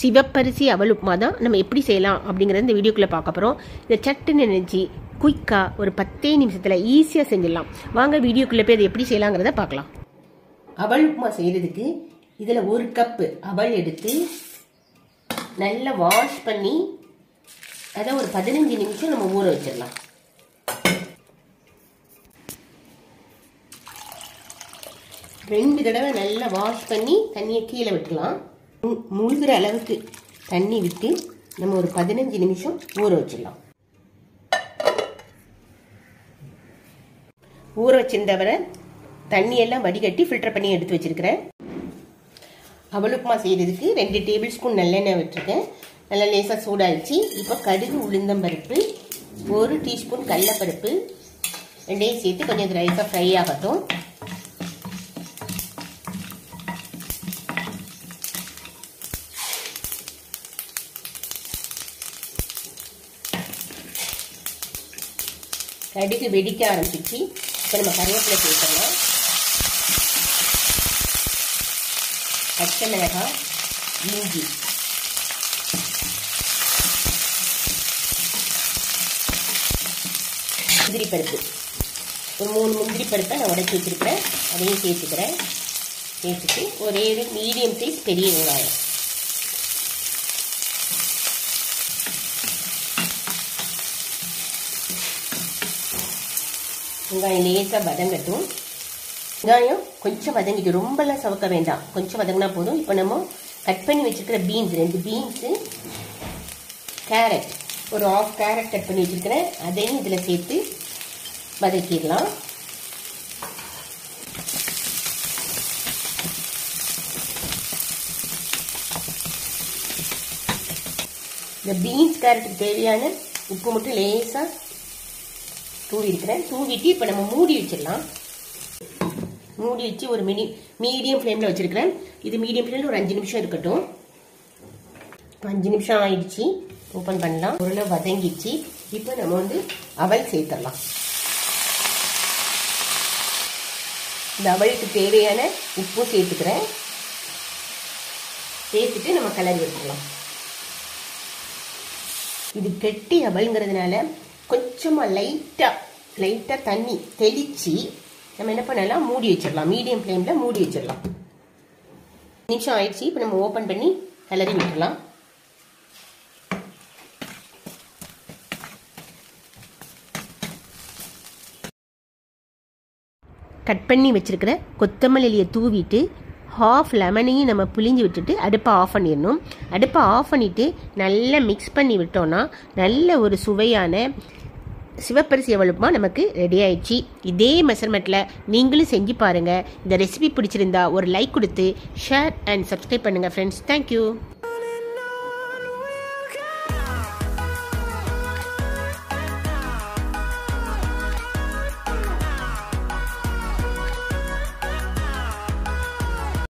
சிவப்பரிசி அவல் உப்புமா தான் நம்ம எப்படி செய்யலாம் அப்படிங்கறத இந்த வீடியோக்குள்ள பார்க்க போறோம். இத சட்டுன்னு நினைச்சி குயிக்கா ஒரு 10 நிமிஷத்துல ஈஸியா செஞ்சிடலாம். வாங்க வீடியோக்குள்ள போய் அதை எப்படி செய்யலாங்கிறத பார்க்கலாம். அவல் உப்புமா செய்யறதுக்கு இதுல 1 கப் அவல் எடுத்து நல்லா வாஷ் பண்ணி அதை ஒரு 15 நிமிஷம் நம்ம ஊற வச்சிடலாம். ரெண்டு தடவை நல்லா வாஷ் பண்ணி தண்ணியை கீழே விட்டுலாம். முழுகிற அளவுக்கு தண்ணி விட்டு நம்ம ஒரு 15 நிமிஷம் ஊற வச்சிடலாம். ஊற வச்சிருந்தவரை தண்ணியெல்லாம் வடிகட்டி ஃபில்டர் பண்ணி எடுத்து வச்சிருக்கிறேன். அவல் உப்புமா செய்யறதுக்கு 2 டேபிள் ஸ்பூன் நல்லெண்ணெய் விட்டுருக்கேன். நல்லா லேசாக சூடாயிடுச்சு. இப்போ கடுகு, உளுந்தம்பருப்பு, 1 டீஸ்பூன் கடலைப்பருப்பு ரெண்டையும் சேர்த்து கொஞ்சம் ரைஸாக ஃப்ரை ஆகட்டும். கடுகு வெடிக்க ஆரம்பிச்சு. இப்போ நம்ம கருவேப்பிலை சேர்த்துடலாம். பச்சை மிளகாய், இஞ்சி, முந்திரி பருப்பு, ஒரு 3 முந்திரி பருப்பை நான் உடைச்சி வச்சிருக்கிறேன். அதையும் சேர்த்துக்கிறேன். சேர்த்துட்டு ஒரே ஒரு மீடியம் சைஸ் பெரிய வெங்காயம், வெங்காயம் லேசாக வதங்கட்டும். வெங்காயம் கொஞ்சம் வதங்கிட்டு ரொம்பலாம் சவக்க வேண்டாம், கொஞ்சம் வதங்கினா போதும். இப்போ நம்ம கட் பண்ணி வச்சிருக்கிற பீன்ஸ், 2 பீன்ஸு, கேரட், ஒரு 1/2 கேரட் கட் பண்ணி வச்சிருக்கிறேன். அதையும் இதில் சேர்த்து வதக்கிடலாம். இந்த பீன்ஸ் கேரட்டுக்கு தேவையான உப்பு மட்டும் லேசாக தூவி இருக்கிறேன். தூவிட்டு இப்போ நம்ம மூடி வச்சிடலாம். மூடி வச்சு ஒரு மீடியம் ஃப்ளேமில் வச்சிருக்கிறேன். இது மீடியம் ஃப்ளேமில் ஒரு 5 நிமிஷம் இருக்கட்டும். 5 நிமிஷம் ஆயிடுச்சு. ஓப்பன் பண்ணலாம். ஓரளவு வதங்கிடுச்சு. இப்போ நம்ம அவல் சேர்த்துடலாம். இந்த அவலுக்கு தேவையான உப்பும் சேர்த்துக்கிறேன். சேர்த்துட்டு நம்ம கலரி வச்சுக்கலாம். இது கெட்டி அவல்ங்கிறதுனால கொஞ்சமா லைட்டா தண்ணி தெளிச்சு நம்ம என்ன பண்ணலாம், மூடி வச்சிடலாம். மீடியம் ஃப்ளேம்ல மூடி வச்சிடலாம். நிமிஷம் ஆயிடுச்சு. இப்போ நம்ம ஓபன் பண்ணி கலரி விட்டுடலாம். கட் பண்ணி வச்சிருக்கிற கொத்தமல்லி இலையை தூவிட்டு 1/2 லெமனையும் நம்ம புளிஞ்சு விட்டுட்டு அடுப்பை ஆஃப் பண்ணிடணும். அடுப்பை ஆஃப் பண்ணிட்டு நல்லா மிக்ஸ் பண்ணி விட்டோம்னா நல்ல ஒரு சுவையான சிவப்பரிசி அவல் உப்புமா நமக்கு ரெடி ஆயிடுச்சு. இதே மெஷர்மெண்ட்ல நீங்களும் செஞ்சு பாருங்க. இந்த ரெசிபி பிடிச்சிருந்தா ஒரு லைக் கொடுத்து ஷேர் அண்ட் சப்ஸ்கிரைப் பண்ணுங்க ஃப்ரெண்ட்ஸ். தேங்க்யூ.